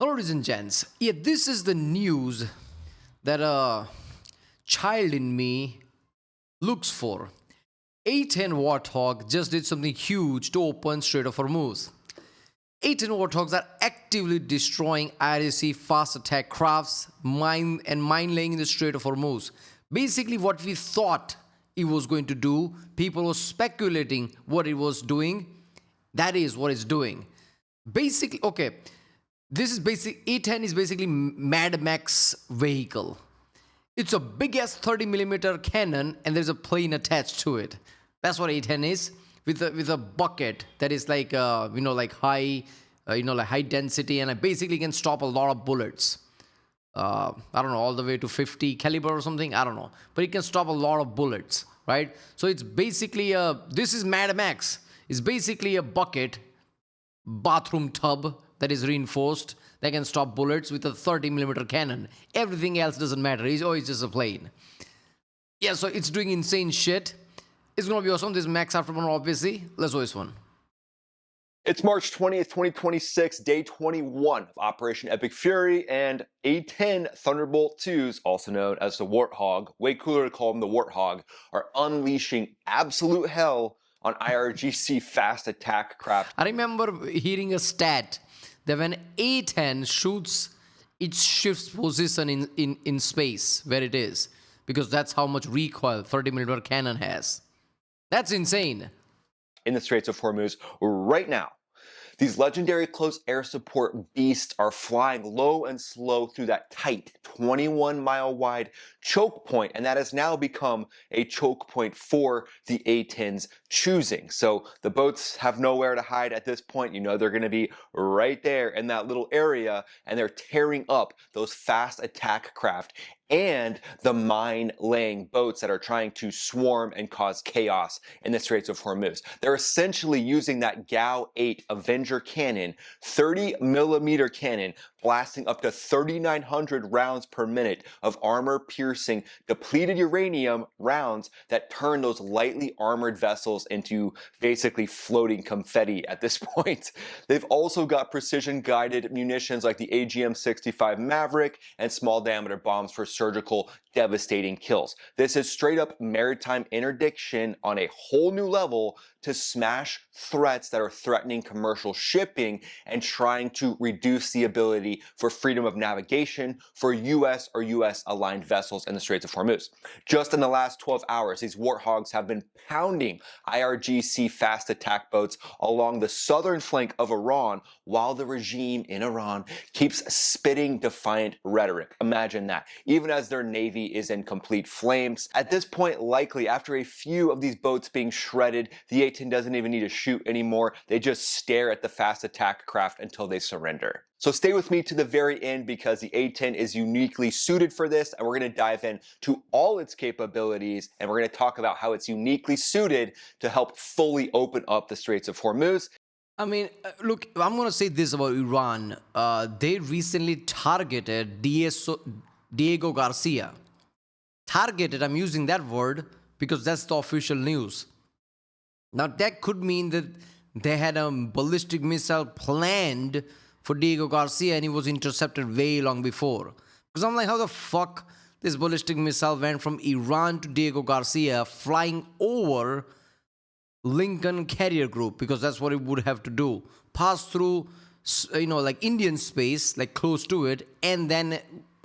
Hello, ladies and gents. Yeah, this is the news that a child in me looks for. A-10 Warthog just did something huge to open Strait of Hormuz. A-10 Warthogs are actively destroying IRC fast attack crafts, mine laying in the Strait of Hormuz. Basically, what we thought it was going to do, people were speculating what it was doing. That is what it's doing. Basically, okay. This is A-10 is basically Mad Max vehicle. It's a big ass 30mm cannon and there's a plane attached to it. That's what A-10 is, with a bucket that is like like high high density, and I basically can stop a lot of bullets. I don't know, all the way to 50 caliber or something, I don't know, but it can stop a lot of bullets, right? So it's basically this is Mad Max. It's basically a bucket bathroom tub that is reinforced that can stop bullets with a 30mm cannon. Everything else doesn't matter. It's just a plane. Yeah, so it's doing insane shit. It's gonna be awesome. This is Max Afterburner, obviously. Let's do this one. It's March 20th, 2026, day 21 of Operation Epic Fury, and A-10 Thunderbolt 2s, also known as the Warthog, way cooler to call them the Warthog, are unleashing absolute hell on IRGC fast attack craft. I remember hearing a stat that when A-10 shoots, it shifts position in space where it is, because that's how much recoil 30mm cannon has. That's insane. In the Straits of Hormuz right now. These legendary close air support beasts are flying low and slow through that tight 21-mile wide choke point, and that has now become a choke point for the A-10's choosing. So the boats have nowhere to hide at this point. You know they're going to be right there in that little area, and they're tearing up those fast attack craft and the mine-laying boats that are trying to swarm and cause chaos in the Straits of Hormuz. They're essentially using that GAU-8 Avenger cannon, 30mm cannon, blasting up to 3,900 rounds per minute of armor-piercing, depleted uranium rounds that turn those lightly armored vessels into basically floating confetti at this point. They've also got precision-guided munitions like the AGM-65 Maverick and small-diameter bombs for surgical, devastating kills. This is straight-up maritime interdiction on a whole new level to smash threats that are threatening commercial shipping and trying to reduce the ability for freedom of navigation for US or US aligned vessels in the Straits of Hormuz. Just in the last 12 hours, these Warthogs have been pounding IRGC fast attack boats along the southern flank of Iran while the regime in Iran keeps spitting defiant rhetoric. Imagine that, even as their navy is in complete flames. At this point, likely after a few of these boats being shredded, the A-10 doesn't even need to shoot anymore. They just stare at the fast attack craft until they surrender. So stay with me to the very end, because the A-10 is uniquely suited for this, and we're going to dive in to all its capabilities, and we're going to talk about how it's uniquely suited to help fully open up the Straits of Hormuz. I mean, look, I'm going to say this about Iran. They recently targeted Diego Garcia. Targeted, I'm using that word because that's the official news. Now, that could mean that they had a ballistic missile planned for Diego Garcia and he was intercepted way long before. Because I'm like, how the fuck this ballistic missile went from Iran to Diego Garcia flying over Lincoln carrier group, because that's what it would have to do. Pass through, like Indian space, like close to it, and then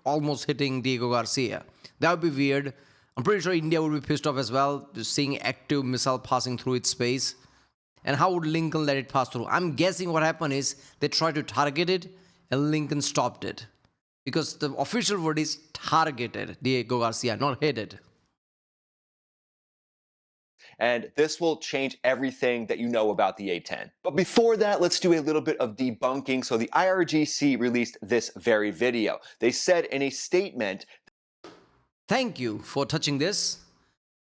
almost hitting Diego Garcia. That would be weird. I'm pretty sure India would be pissed off as well, just seeing active missile passing through its space. And how would Lincoln let it pass through? I'm guessing what happened is they tried to target it and Lincoln stopped it. Because the official word is targeted Diego Garcia, not hit it. And this will change everything that you know about the A-10. But before that, let's do a little bit of debunking. So the IRGC released this very video. They said in a statement, "Thank you for touching this,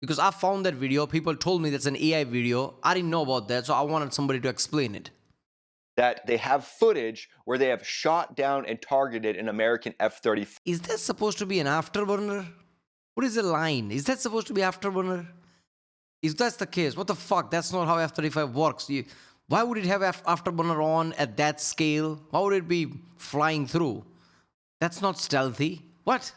because I found that video. People told me that's an AI video. I didn't know about that, so I wanted somebody to explain it." That they have footage where they have shot down and targeted an American F-35. Is that supposed to be an afterburner? What is the line? Is that supposed to be afterburner? If that's the case, what the fuck? That's not how F-35 works. Why would it have afterburner on at that scale? Why would it be flying through? That's not stealthy. What?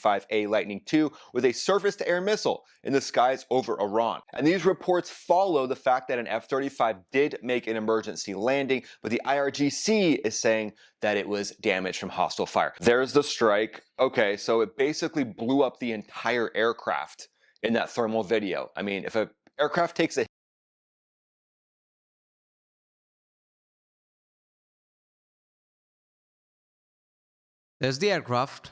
5A Lightning II with a surface-to-air missile in the skies over Iran. And these reports follow the fact that an F-35 did make an emergency landing, but the IRGC is saying that it was damaged from hostile fire. There's the strike. Okay, so it basically blew up the entire aircraft in that thermal video. I mean, if an aircraft takes a There's the aircraft.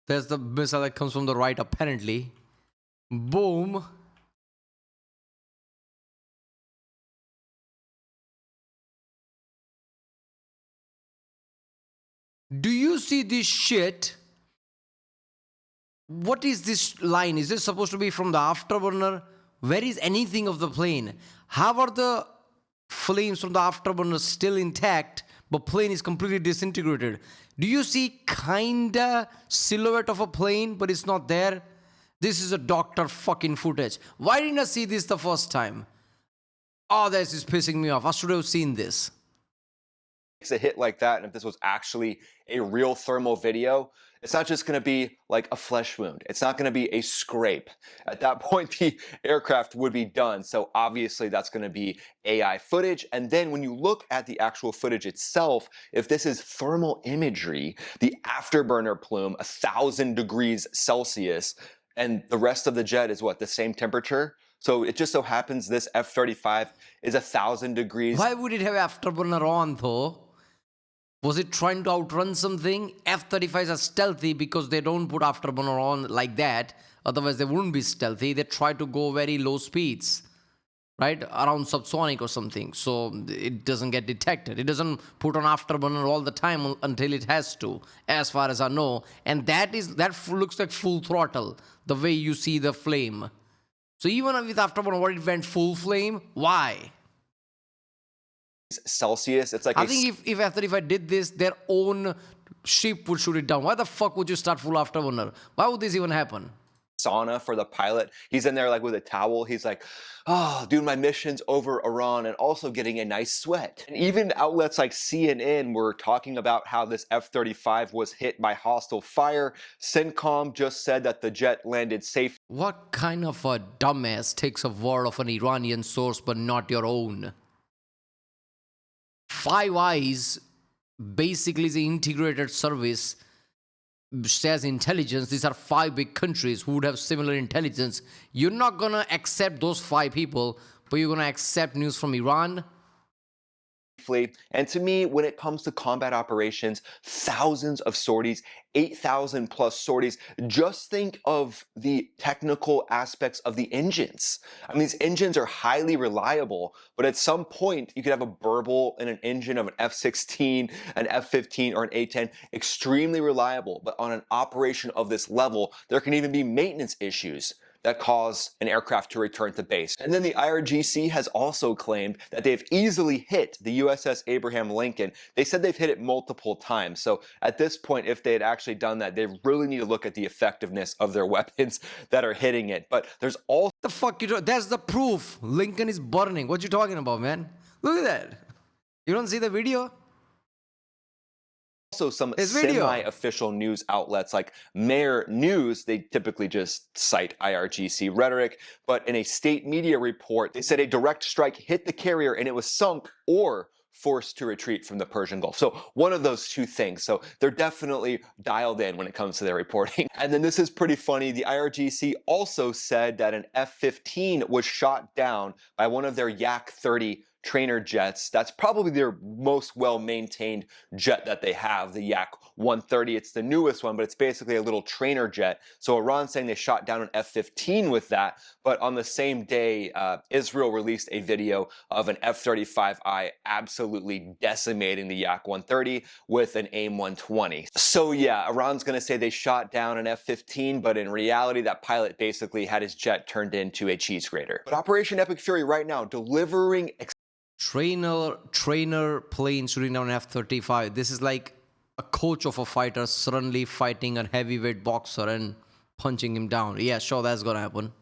There's the missile that comes from the right, apparently. Boom. Do you see this shit? What is this line? Is this supposed to be from the afterburner? Where is anything of the plane? How are the flames from the afterburner still intact, but plane is completely disintegrated? Do you see kinda silhouette of a plane, but it's not there? This is a doctor fucking footage. Why didn't I see this the first time? Oh, this is pissing me off. I should have seen this. a hit like that, and if this was actually a real thermal video, it's not just going to be like a flesh wound. It's not going to be a scrape. At that point, the aircraft would be done. So obviously that's going to be AI footage. And then when you look at the actual footage itself, if this is thermal imagery, the afterburner plume, 1,000 degrees Celsius, and the rest of the jet is what, the same temperature? So it just so happens this F-35 is 1,000 degrees. Why would it have afterburner on though? Was it trying to outrun something? F-35s are stealthy because they don't put afterburner on like that. Otherwise, they wouldn't be stealthy. They try to go very low speeds, right? Around subsonic or something. So it doesn't get detected. It doesn't put on afterburner all the time until it has to, as far as I know. And that looks like full throttle, the way you see the flame. So even with afterburner, what it went full flame? Why? Celsius. It's like I think if F-35 did this, their own ship would shoot it down. Why the fuck would you start full afterburner? Why would this even happen? Sauna for the pilot. He's in there like with a towel. He's like, oh, dude, my mission's over Iran, and also getting a nice sweat. And even outlets like CNN were talking about how this F-35 was hit by hostile fire. CENTCOM just said that the jet landed safe. What kind of a dumbass takes a word of an Iranian source but not your own? Five Eyes basically is an integrated service, says intelligence. These are 5 big countries who would have similar intelligence. You're not gonna accept those 5 people, but you're gonna accept news from Iran? And to me, when it comes to combat operations, thousands of sorties, 8,000 plus sorties, just think of the technical aspects of the engines. I mean, these engines are highly reliable, but at some point you could have a burble in an engine of an F-16, an F-15, or an A-10, extremely reliable, but on an operation of this level, there can even be maintenance issues that cause an aircraft to return to base. And then the IRGC has also claimed that they've easily hit the USS Abraham Lincoln. They said they've hit it multiple times. So at this point, if they had actually done that, they really need to look at the effectiveness of their weapons that are hitting it. But there's also... The fuck you do? That's the proof. Lincoln is burning. What you talking about, man? Look at that. You don't see the video? Also some semi-official news outlets like Mayor News, they typically just cite IRGC Rhetoric, but in a state media report, they said a direct strike hit the carrier and it was sunk or forced to retreat from the Persian Gulf. So one of those two things. So they're definitely dialed in when it comes to their reporting. And then this is pretty funny. The IRGC also said that an F-15 was shot down by one of their Yak-30 trainer jets. That's probably their most well-maintained jet that they have, the Yak-130. It's the newest one, but it's basically a little trainer jet. So Iran's saying they shot down an F-15 with that, but on the same day, Israel released a video of an F-35I absolutely decimating the Yak-130 with an AIM-120. So yeah, Iran's going to say they shot down an F-15, but in reality, that pilot basically had his jet turned into a cheese grater. But Operation Epic Fury right now, delivering trainer plane shooting down an F-35. This is like a coach of a fighter suddenly fighting a heavyweight boxer and punching him down. Yeah, sure, that's gonna happen.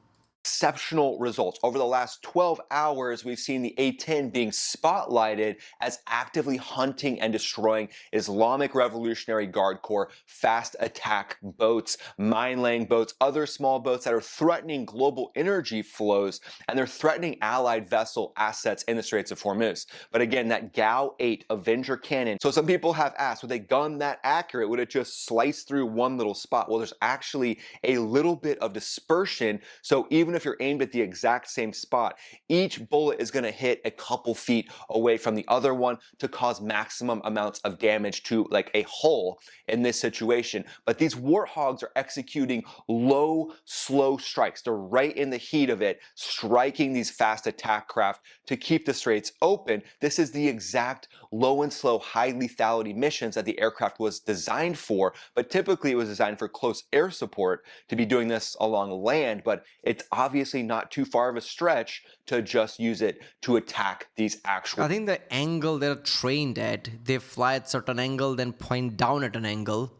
exceptional results. Over the last 12 hours, we've seen the A-10 being spotlighted as actively hunting and destroying Islamic Revolutionary Guard Corps fast attack boats, mine-laying boats, other small boats that are threatening global energy flows, and they're threatening allied vessel assets in the Straits of Hormuz. But again, that GAU-8 Avenger cannon, so some people have asked, with a gun that accurate, would it just slice through one little spot? Well, there's actually a little bit of dispersion, so even if you're aimed at the exact same spot, each bullet is going to hit a couple feet away from the other one to cause maximum amounts of damage to like a hull in this situation. But these Warthogs are executing low, slow strikes. They're right in the heat of it, striking these fast attack craft to keep the straits open. This is the exact low and slow, high lethality missions that the aircraft was designed for, but typically it was designed for close air support to be doing this along land, but it's obviously not too far of a stretch to just use it to attack these actual... I think the angle they're trained at, they fly at certain angle, then point down at an angle,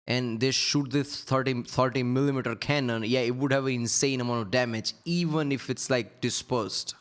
and they shoot this 30 millimeter cannon. Yeah, it would have an insane amount of damage, even if it's like dispersed.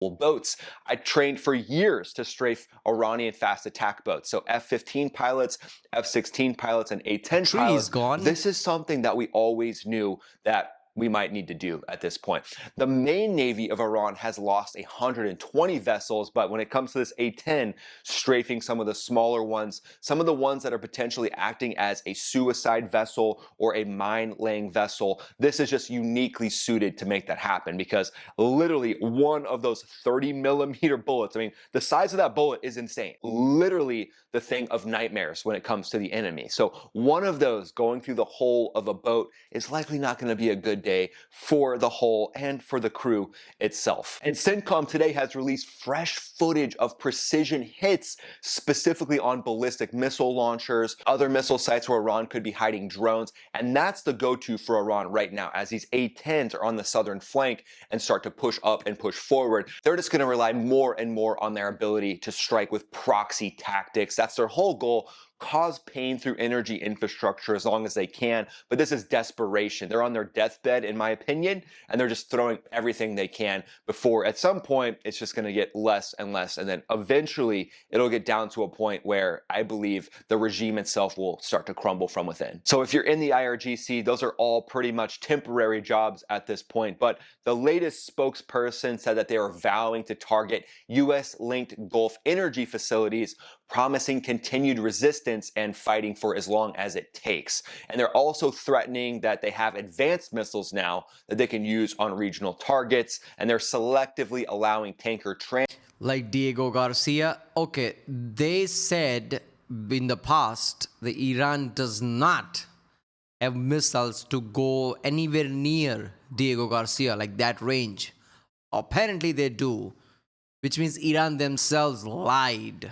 boats. I trained for years to strafe Iranian fast attack boats. So F-15 pilots, F-16 pilots, and A-10 pilots. Gone. This is something that we always knew that we might need to do at this point. The main navy of Iran has lost 120 vessels, but when it comes to this A-10, strafing some of the smaller ones, some of the ones that are potentially acting as a suicide vessel or a mine-laying vessel, this is just uniquely suited to make that happen, because literally one of those 30 millimeter bullets, I mean, the size of that bullet is insane. Literally the thing of nightmares when it comes to the enemy. So one of those going through the hull of a boat is likely not going to be a good day for the hull and for the crew itself. And CENTCOM today has released fresh footage of precision hits specifically on ballistic missile launchers, other missile sites where Iran could be hiding drones, and that's the go-to for Iran right now as these A-10s are on the southern flank and start to push up and push forward. They're just going to rely more and more on their ability to strike with proxy tactics. That's their whole goal. Cause pain through energy infrastructure as long as they can, but this is desperation. They're on their deathbed, in my opinion, and they're just throwing everything they can before at some point it's just going to get less and less, and then eventually it'll get down to a point where I believe the regime itself will start to crumble from within. So if you're in the IRGC, those are all pretty much temporary jobs at this point, but the latest spokesperson said that they are vowing to target US-linked Gulf energy facilities, promising continued resistance and fighting for as long as it takes. And they're also threatening that they have advanced missiles now that they can use on regional targets, and they're selectively allowing tanker like Diego Garcia. Okay, they said in the past that Iran does not have missiles to go anywhere near Diego Garcia, like that range. Apparently they do, which means Iran themselves lied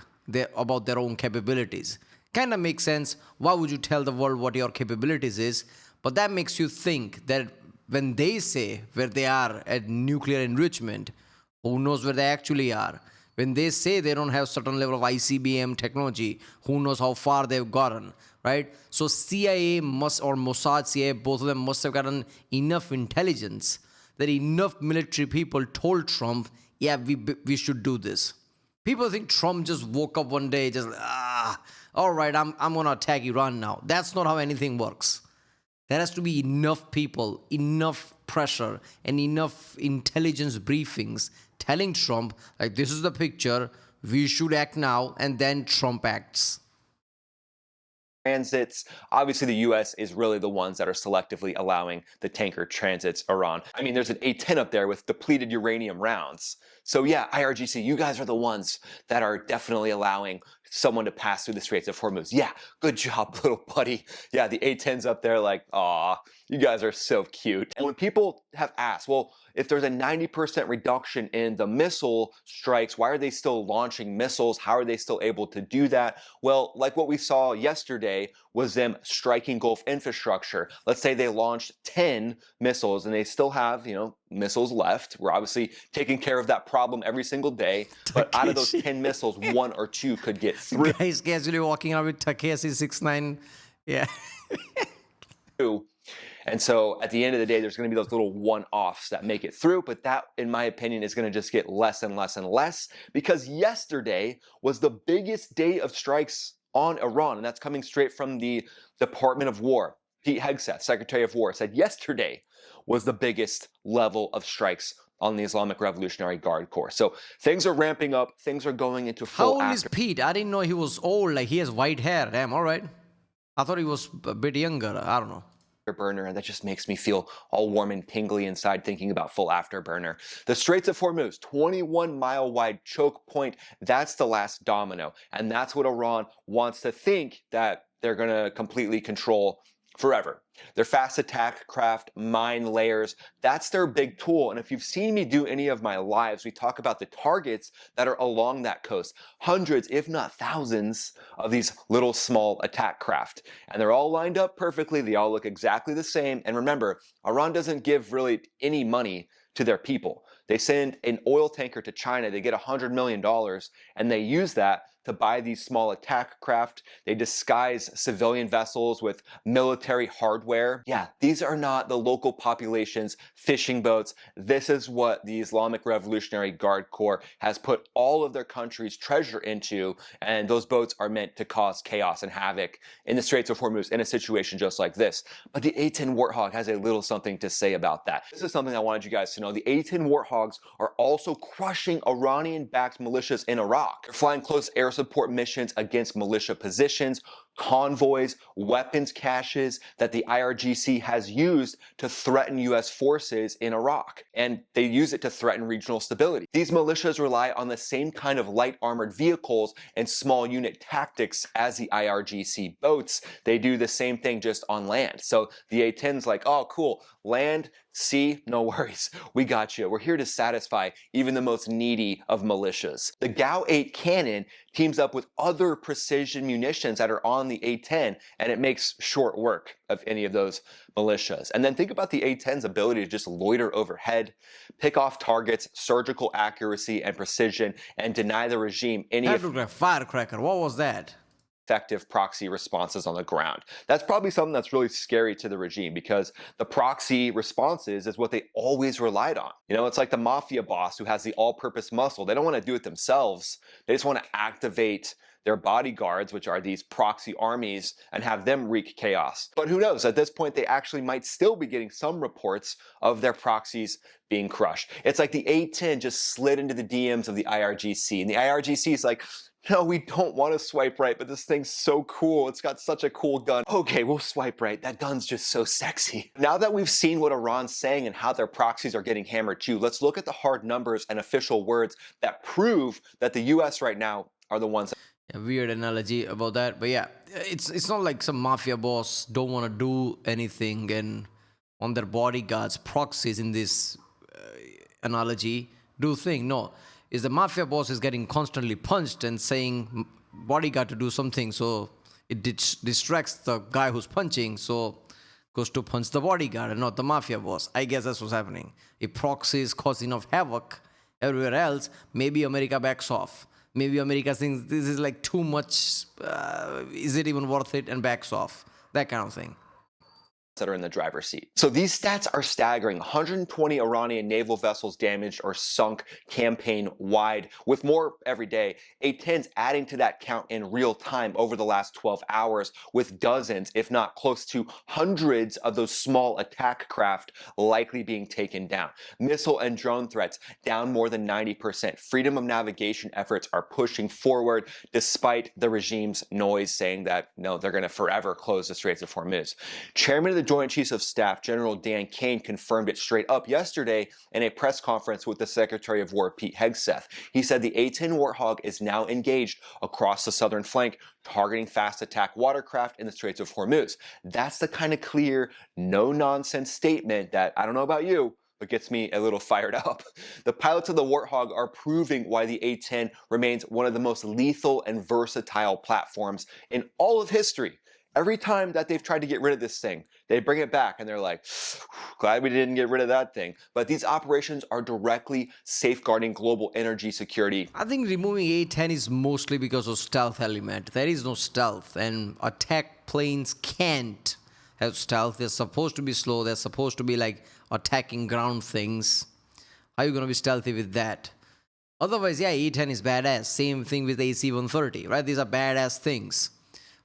about their own capabilities. Kind of makes sense. Why would you tell the world what your capabilities is? But that makes you think that when they say where they are at nuclear enrichment, who knows where they actually are? When they say they don't have certain level of ICBM technology, who knows how far they've gotten, right? So CIA must, or Mossad CIA, both of them must have gotten enough intelligence that enough military people told Trump, yeah, we should do this. People think Trump just woke up one day, just, all right, I'm going to attack Iran now. That's not how anything works. There has to be enough people, enough pressure, and enough intelligence briefings telling Trump, like, this is the picture, we should act now, and then Trump acts. Transits. Obviously, the U.S. is really the ones that are selectively allowing the tanker transits Iran. I mean, there's an A-10 up there with depleted uranium rounds. So yeah, IRGC, you guys are the ones that are definitely allowing someone to pass through the Straits of Hormuz. Yeah, good job, little buddy. Yeah, the A-10's up there like, aw, you guys are so cute. And when people have asked, well, if there's a 90% reduction in the missile strikes, why are they still launching missiles? How are they still able to do that? Well, like what we saw yesterday was them striking Gulf infrastructure. Let's say they launched 10 missiles and they still have, missiles left. We're obviously taking care of that problem every single day, but out of those 10 missiles, 1 or 2 could get through. Guys casually walking out with Takeshi 6'9". Yeah. And so at the end of the day, there's going to be those little one-offs that make it through, but that, in my opinion, is going to just get less and less and less, because yesterday was the biggest day of strikes on Iran, and that's coming straight from the Department of War. Pete Hegseth, Secretary of War, said yesterday was the biggest level of strikes on the Islamic Revolutionary Guard Corps. So things are ramping up, things are going into How full old is Pete? I didn't know he was old. Like, he has white hair. Damn, all right. I thought he was a bit younger. I don't know. Afterburner, and that just makes me feel all warm and tingly inside thinking about full afterburner. The Straits of Hormuz, 21-mile wide choke point, that's the last domino. And that's what Iran wants to think that they're going to completely control forever. Their fast attack craft, mine layers, that's their big tool. And if you've seen me do any of my lives, we talk about the targets that are along that coast. Hundreds, if not thousands, of these little small attack craft. And they're all lined up perfectly. They all look exactly the same. And remember, Iran doesn't give really any money to their people. They send an oil tanker to China, they get $100 million, and they use that to buy these small attack craft. They disguise civilian vessels with military hardware. Yeah, these are not the local population's fishing boats. This is what the Islamic Revolutionary Guard Corps has put all of their country's treasure into, and those boats are meant to cause chaos and havoc in the Straits of Hormuz in a situation just like this. But the A-10 Warthog has a little something to say about that. This is something I wanted you guys to know. The A-10 Warthogs are also crushing Iranian-backed militias in Iraq. They're flying close air support missions against militia positions, convoys, weapons caches that the IRGC has used to threaten U.S. forces in Iraq. And they use it to threaten regional stability. These militias rely on the same kind of light armored vehicles and small unit tactics as the IRGC boats. They do the same thing just on land. So the A-10's like, oh, cool, land, sea, no worries, we got you. We're here to satisfy even the most needy of militias. The GAU-8 cannon teams up with other precision munitions that are on the A-10, and it makes short work of any of those militias. And then think about the A-10's ability to just loiter overhead, pick off targets, surgical accuracy and precision, and deny the regime any That looked like a firecracker. What was that? effective proxy responses on the ground. That's probably something that's really scary to the regime, because the proxy responses is what they always relied on. You know, it's like the mafia boss who has the all-purpose muscle. They don't want to do it themselves. They just want to activate their bodyguards, which are these proxy armies, and have them wreak chaos. But who knows? At this point, they actually might still be getting some reports of their proxies being crushed. It's like the A-10 just slid into the DMs of the IRGC, and the IRGC is like, no, we don't want to swipe right, but this thing's so cool. It's got such a cool gun. Okay, we'll swipe right. That gun's just so sexy. Now that we've seen what Iran's saying and how their proxies are getting hammered too, let's look at the hard numbers and official words that prove that the US right now are the ones. A weird analogy about that, but yeah, it's not like some mafia boss don't want to do anything and on their bodyguards, proxies in this analogy do thing. No, is the mafia boss is getting constantly punched and saying bodyguard to do something, so it distracts the guy who's punching, so goes to punch the bodyguard and not the mafia boss. I guess that's what's happening. If proxies cause enough havoc everywhere else, maybe America backs off. Maybe America thinks this is like too much, is it even worth it, and backs off. That kind of thing. That are in the driver's seat. So these stats are staggering. 120 Iranian naval vessels damaged or sunk campaign-wide, with more every day. A-10's adding to that count in real time over the last 12 hours, with dozens, if not close to hundreds of those small attack craft likely being taken down. Missile and drone threats down more than 90%. Freedom of navigation efforts are pushing forward despite the regime's noise saying that, no, they're going to forever close the Straits of Hormuz. Chairman of the Joint Chiefs of Staff, General Dan Kane, confirmed it straight up yesterday in a press conference with the Secretary of War, Pete Hegseth. He said the A-10 Warthog is now engaged across the southern flank, targeting fast attack watercraft in the Straits of Hormuz. That's the kind of clear, no-nonsense statement that, I don't know about you, but gets me a little fired up. The pilots of the Warthog are proving why the A-10 remains one of the most lethal and versatile platforms in all of history. Every time that they've tried to get rid of this thing, they bring it back and they're like, glad we didn't get rid of that thing. But these operations are directly safeguarding global energy security. I think removing A-10 is mostly because of stealth element. There is no stealth, and attack planes can't have stealth. They're supposed to be slow. They're supposed to be like attacking ground things. How are you going to be stealthy with that? Otherwise, yeah, A-10 is badass. Same thing with AC-130, right? These are badass things.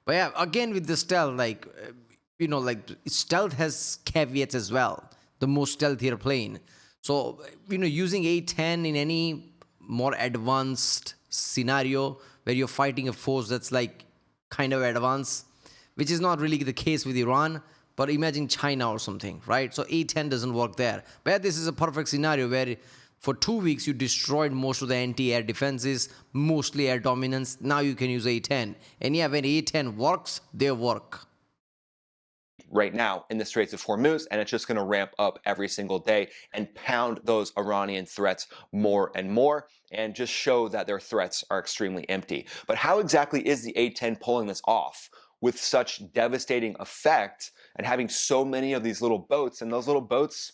But yeah, again with the stealth, like, like stealth has caveats as well. The most stealthier plane. So, using A-10 in any more advanced scenario where you're fighting a force that's like kind of advanced, which is not really the case with Iran, but imagine China or something, right? So A-10 doesn't work there. But yeah, this is a perfect scenario where for 2 weeks you destroyed most of the anti-air defenses, mostly air dominance. Now you can use A-10. And yeah, when A-10 works, they work. Right now in the Straits of Hormuz, and it's just going to ramp up every single day and pound those Iranian threats more and more and just show that their threats are extremely empty. But how exactly is the A-10 pulling this off with such devastating effect and having so many of these little boats? And those little boats,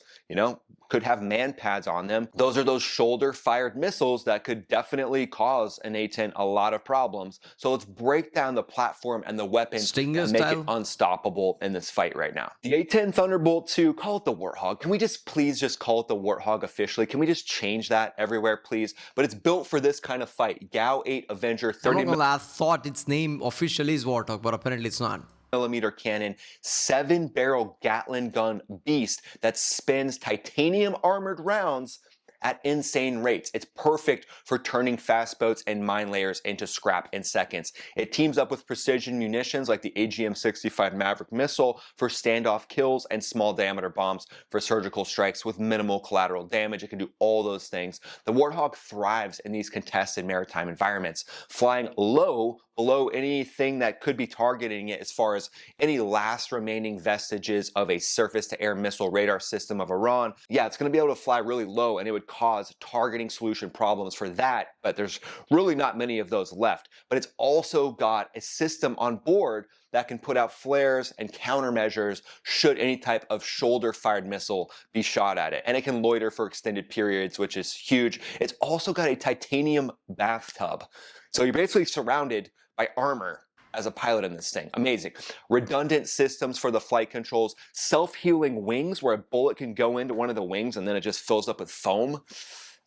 could have man pads on them. Those are those shoulder-fired missiles that could definitely cause an A-10 a lot of problems. So let's break down the platform and the weapons and make it unstoppable in this fight right now. The A-10 Thunderbolt 2, call it the Warthog. Can we please just call it the Warthog officially? Can we just change that everywhere, please? But it's built for this kind of fight. GAU-8 Avenger 30. I thought its name officially is Warthog, but apparently it's not. Millimeter cannon, 7-barrel Gatling gun beast that spins titanium armored rounds at insane rates. It's perfect for turning fast boats and mine layers into scrap in seconds. It teams up with precision munitions like the AGM-65 Maverick missile for standoff kills and small diameter bombs for surgical strikes with minimal collateral damage. It can do all those things. The Warthog thrives in these contested maritime environments, flying low below anything that could be targeting it as far as any last remaining vestiges of a surface-to-air missile radar system of Iran. Yeah, it's going to be able to fly really low, and it would cause targeting solution problems for that, but there's really not many of those left. But it's also got a system on board that can put out flares and countermeasures should any type of shoulder-fired missile be shot at it. And it can loiter for extended periods, which is huge. It's also got a titanium bathtub. So you're basically surrounded by armor as a pilot in this thing. Amazing. Redundant systems for the flight controls, self-healing wings where a bullet can go into one of the wings and then it just fills up with foam.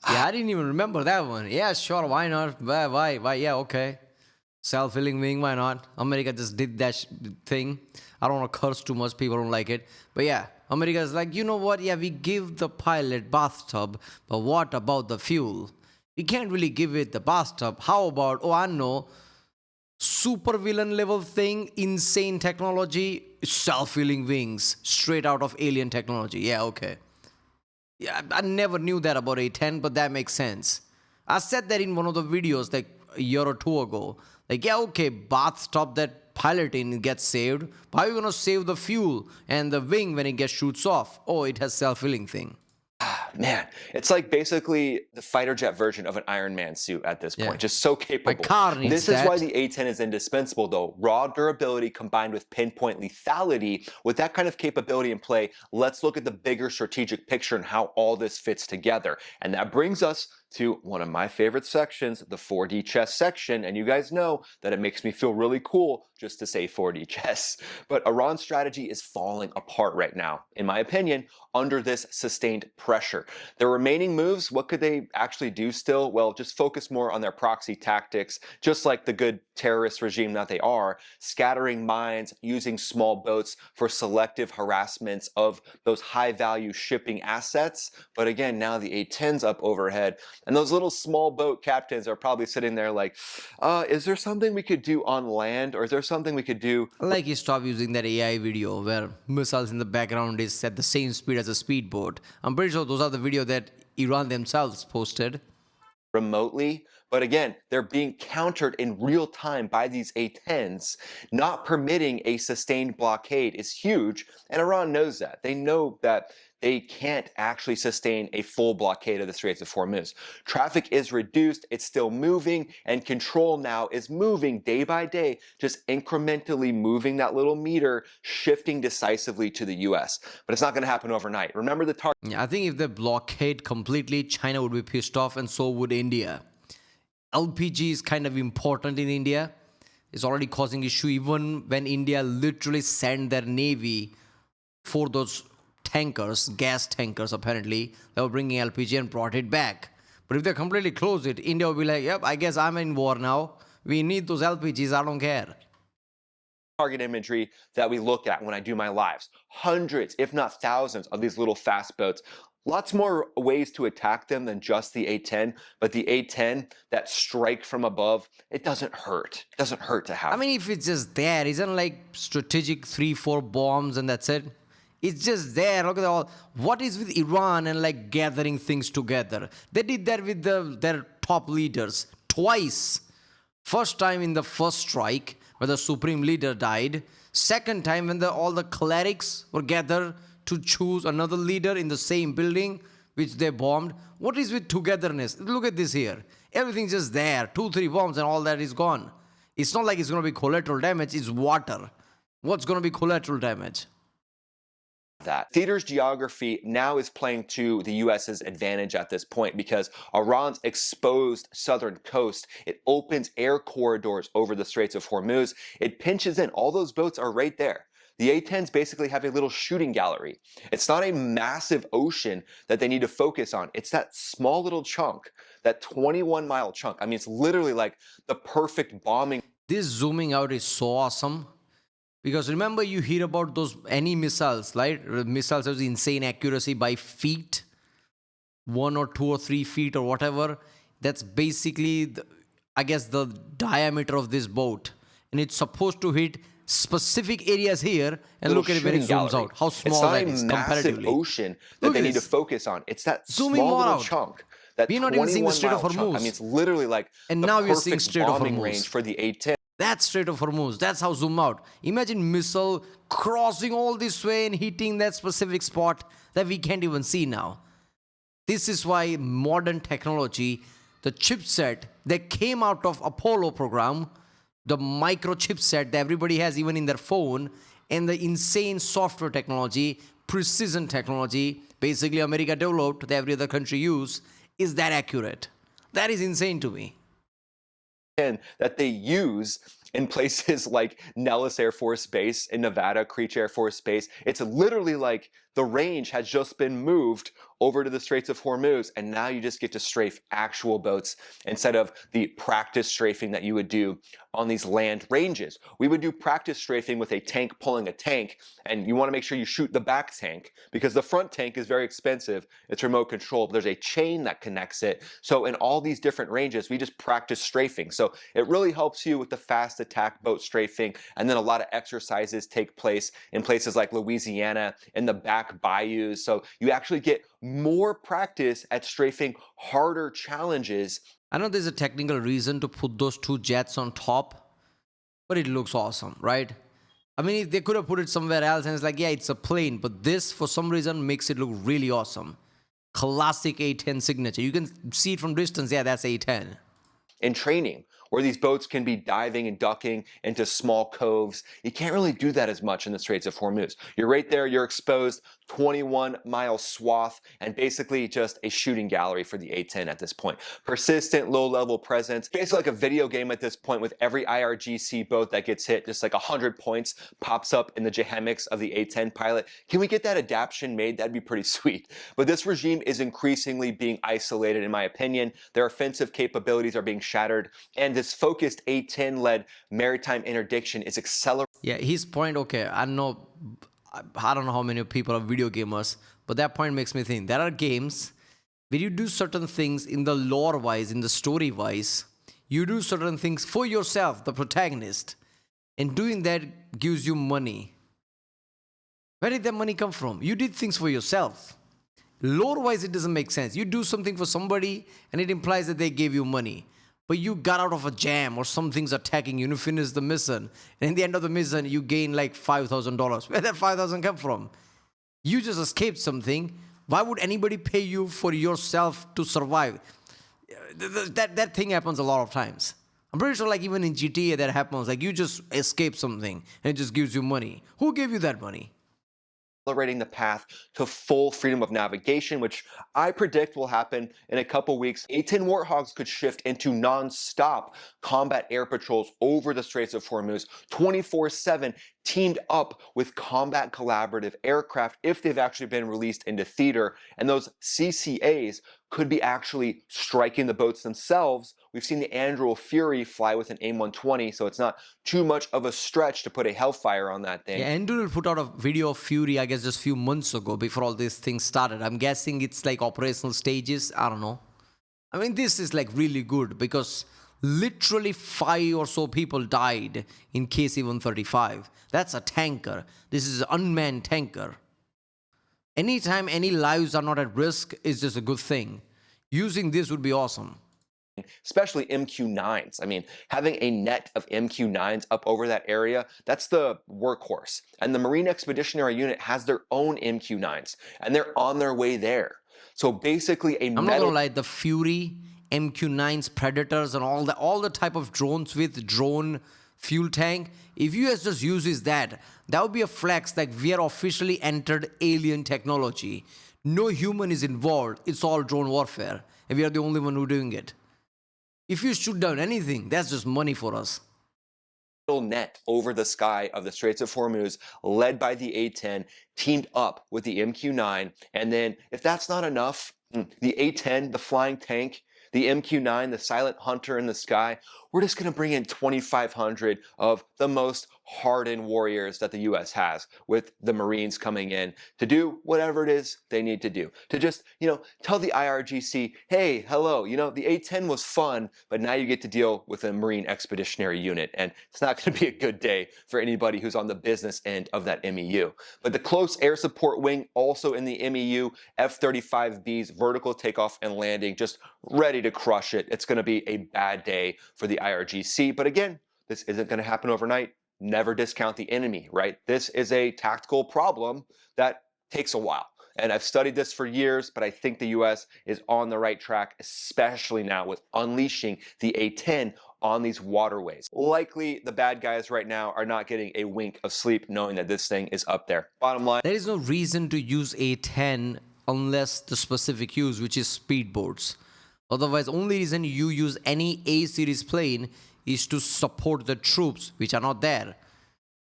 Yeah, I didn't even remember that one. Yeah, sure, why not? Why? Yeah, okay. Self-healing wing, why not? America just did that thing. I don't want to curse too much, people don't like it. But yeah, America's like, you know what? Yeah, we give the pilot bathtub, but what about the fuel? We can't really give it the bathtub. How about, oh, I know, super villain level thing, insane technology, self-healing wings, straight out of alien technology. Yeah, okay. Yeah, I never knew that about A-10, but that makes sense. I said that in one of the videos like a year or two ago. Like, yeah, okay, bathtub that pilot in gets saved. But how are you going to save the fuel and the wing when it gets shoots off? Oh, it has self-healing thing. Man, it's like basically the fighter jet version of an Iron Man suit at this point. Just so capable. My car needs this is why the A-10 is indispensable though. Raw durability combined with pinpoint lethality. With that kind of capability in play, let's look at the bigger strategic picture and how all this fits together. And that brings us to one of my favorite sections, the 4D chess section. And you guys know that it makes me feel really cool just to say 4D chess. But Iran's strategy is falling apart right now, in my opinion, under this sustained pressure. Their remaining moves, what could they actually do still? Well, just focus more on their proxy tactics, just like the good terrorist regime that they are, scattering mines, using small boats for selective harassments of those high-value shipping assets. But again, now the A-10's up overhead, and those little small boat captains are probably sitting there like, is there something we could do on land, or is there something we could do? Like you stop using that AI video where missiles in the background is at the same speed as a speedboat. I'm pretty sure those are the video that Iran themselves posted. Remotely, but again, they're being countered in real time by these A-10s. Not permitting a sustained blockade is huge, and Iran knows that. They know that they can't actually sustain a full blockade of the Straits of Hormuz. Traffic is reduced, it's still moving, and control now is moving day by day, just incrementally moving that little meter, shifting decisively to the US. But it's not going to happen overnight. Remember the target. Yeah, I think if they blockade completely, China would be pissed off, and so would India. LPG is kind of important in India. It's already causing issue even when India literally sent their navy for those tankers, gas tankers apparently, that were bringing LPG and brought it back. But if they completely close it, India will be like, yep, I guess I'm in war now. We need those LPGs, I don't care. Target imagery that we look at when I do my lives. Hundreds, if not thousands, of these little fast boats. Lots more ways to attack them than just the A-10, but the A-10, that strike from above, it doesn't hurt. It doesn't hurt to have. I mean, if it's just there, isn't like strategic 3-4 bombs and that's it? It's just there. Look at all. What is with Iran and like gathering things together? They did that with their top leaders twice. First time in the first strike, where the supreme leader died. Second time when all the clerics were gathered to choose another leader in the same building, which they bombed. What is with togetherness? Look at this here. Everything's just there. 2-3 bombs and all that is gone. It's not like it's going to be collateral damage. It's water. What's going to be collateral damage? That. Theater's geography now is playing to the US's advantage at this point because Iran's exposed southern coast, it opens air corridors over the Straits of Hormuz. It pinches in. All those boats are right there. The A-10s basically have a little shooting gallery. It's not a massive ocean that they need to focus on. It's that small little chunk, that 21-mile chunk. I mean, it's literally like the perfect bombing. This zooming out is so awesome. Because remember, you hear about those any missiles, right? Missiles have insane accuracy by feet, 1 or 2 or 3 feet or whatever. That's basically, I guess, the diameter of this boat. And it's supposed to hit specific areas here. And look at it when it zooms out. How small that is comparatively. It's not a massive ocean that they need to focus on. It's that zooming small little out. Chunk. That we're not even seeing the Strait of Hormuz. I mean, it's literally like and the now we're seeing perfect Strait of bombing Hormuz range for the A-10. That's Strait of Hormuz. That's how zoom out. Imagine missile crossing all this way and hitting that specific spot that we can't even see now. This is why modern technology, the chipset that came out of Apollo program, the micro chipset that everybody has even in their phone, and the insane software technology, precision technology, basically America developed, that every other country use, is that accurate. That is insane to me. That they use in places like Nellis Air Force Base in Nevada, Creech Air Force Base. It's literally like the range has just been moved over to the Straits of Hormuz, and now you just get to strafe actual boats instead of the practice strafing that you would do on these land ranges. We would do practice strafing with a tank pulling a tank, and you want to make sure you shoot the back tank because the front tank is very expensive. It's remote control, but there's a chain that connects it. So in all these different ranges, we just practice strafing. So it really helps you with the fast attack boat strafing, and then a lot of exercises take place in places like Louisiana in the back bayous. So you actually get more practice at strafing harder challenges. I know there's a technical reason to put those two jets on top, but it looks awesome, right? I mean, if they could have put it somewhere else and it's like, yeah, it's a plane, but this, for some reason, makes it look really awesome. Classic A-10 signature. You can see it from distance, yeah, that's A-10. In training, where these boats can be diving and ducking into small coves, you can't really do that as much in the Straits of Hormuz. You're right there, you're exposed, 21-mile swath, and basically just a shooting gallery for the A-10 at this point. Persistent low-level presence, basically like a video game at this point with every IRGC boat that gets hit, just like 100 points pops up in the jehemics of the A-10 pilot. Can we get that adaptation made? That'd be pretty sweet. But this regime is increasingly being isolated, in my opinion. Their offensive capabilities are being shattered, and this focused A-10-led maritime interdiction is accelerating. Yeah, his point, okay, I don't know how many people are video gamers, but that point makes me think there are games where you do certain things in the lore-wise, in the story-wise, you do certain things for yourself, the protagonist, and doing that gives you money. Where did that money come from? You did things for yourself. Lore-wise, it doesn't make sense. You do something for somebody, and it implies that they gave you money. But you got out of a jam or something's attacking you and you finish the mission. And in the end of the mission, you gain like $5,000. Where did that $5,000 come from? You just escaped something. Why would anybody pay you for yourself to survive? That thing happens a lot of times. I'm pretty sure like even in GTA that happens. Like you just escape something and it just gives you money. Who gave you that money? accelerating the path to full freedom of navigation, which I predict will happen in a couple weeks. A-10 Warthogs could shift into non-stop combat air patrols over the Straits of Hormuz 24/7, teamed up with combat collaborative aircraft if they've actually been released into theater. And those CCAs could be actually striking the boats themselves. We've seen the Anduril Fury fly with an AIM-120, so it's not too much of a stretch to put a Hellfire on that thing. Yeah, Enduril put out a video of Fury, I guess, just a few months ago before all these things started. I'm guessing it's like operational stages. I don't know. I mean, this is like really good because literally 5 or so people died in KC-135. That's a tanker. This is an unmanned tanker. Anytime any lives are not at risk is just a good thing. Using this would be awesome. Especially MQ-9s. I mean, having a net of MQ-9s up over that area, that's the workhorse. And the Marine Expeditionary Unit has their own MQ-9s, and they're on their way there. So basically I'm not gonna lie, the Fury, MQ-9s, Predators, and all the type of drones with drone fuel tank, if US just uses that would be a flex that we are officially entered alien technology. No human is involved. It's all drone warfare, and we are the only one who doing it. If you shoot down anything, that's just money for us. Net over the sky of the Straits of Hormuz, led by the A-10, teamed up with the MQ-9. And then, if that's not enough, the A-10, the flying tank, the MQ-9, the silent hunter in the sky, we're just going to bring in 2,500 of the most hardened warriors that the U.S. has, with the Marines coming in to do whatever it is they need to do. To just, tell the IRGC, hey, hello, the A-10 was fun, but now you get to deal with a Marine Expeditionary Unit, and it's not going to be a good day for anybody who's on the business end of that MEU. But the Close Air Support Wing, also in the MEU, F-35Bs, vertical takeoff and landing, just ready to crush it. It's going to be a bad day for the IRGC, but again, this isn't going to happen overnight. Never discount the enemy, right? This is a tactical problem that takes a while. And I've studied this for years, but I think the US is on the right track, especially now with unleashing the A-10 on these waterways. Likely the bad guys right now are not getting a wink of sleep knowing that this thing is up there. Bottom line, there is no reason to use A-10 unless the specific use, which is speedboats. Otherwise, only reason you use any A-series plane is to support the troops, which are not there.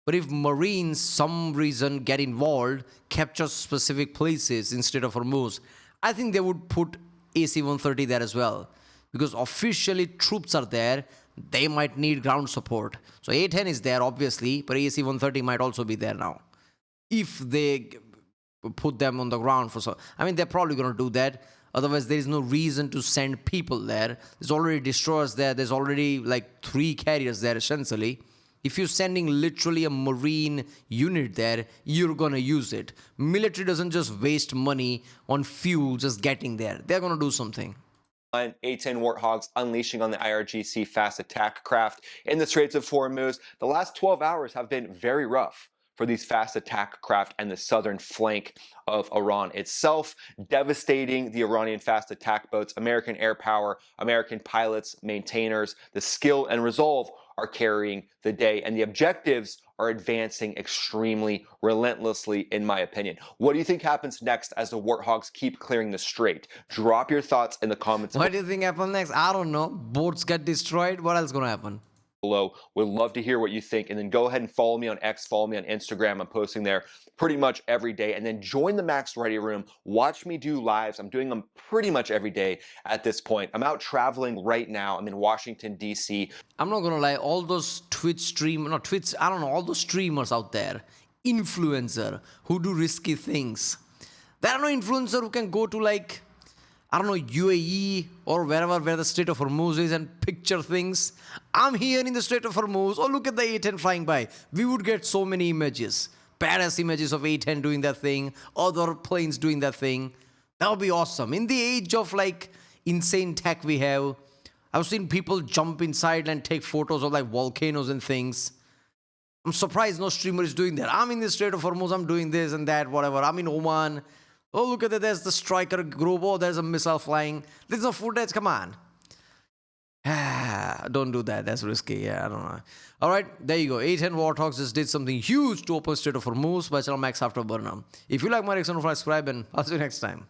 But if Marines, some reason, get involved, capture specific places instead of Hormuz, I think they would put AC-130 there as well. Because officially troops are there, they might need ground support. So A-10 is there, obviously, but AC-130 might also be there now. If they put them on the ground for so... I mean, they're probably going to do that. Otherwise, there is no reason to send people there. There's already destroyers there. There's already like 3 carriers there, essentially. If you're sending literally a Marine unit there, you're going to use it. Military doesn't just waste money on fuel just getting there. They're going to do something. A-10 Warthogs unleashing on the IRGC fast attack craft in the Straits of Hormuz. The last 12 hours have been very rough for these fast attack craft and the southern flank of Iran itself, devastating the Iranian fast attack boats. American air power, American pilots, maintainers, the skill and resolve are carrying the day, and the objectives are advancing extremely relentlessly, in my opinion. What do you think happens next as the Warthogs keep clearing the strait? Drop your thoughts in the comments. What do you think happens next? I don't know. Boats get destroyed. What else is going to happen? Below. Would love to hear what you think, and then go ahead and follow me on X, follow me on Instagram. I'm posting there pretty much every day, and then join the Max Ready Room. Watch me do lives. I'm doing them pretty much every day at this point. I'm out traveling right now. I'm in Washington, D.C. I'm not gonna lie, all those all those streamers out there, influencer who do risky things. There are no influencer who can go to like, I don't know, UAE or where the Strait of Hormuz is and picture things. I'm here in the Strait of Hormuz. Oh, look at the A-10 flying by. We would get so many images. Badass images of A-10 doing that thing, other planes doing that thing. That would be awesome. In the age of like insane tech we have, I've seen people jump inside and take photos of like volcanoes and things. I'm surprised no streamer is doing that. I'm in the Strait of Hormuz, I'm doing this and that, whatever. I'm in Oman. Oh, look at that, there's the striker group. Oh, there's a missile flying. There's no footage, come on. Don't do that. That's risky. Yeah, I don't know. All right, there you go. A-10 Warthogs just did something huge to open Strait of Hormuz by channel Max after Burnham. If you like my reaction, subscribe and I'll see you next time.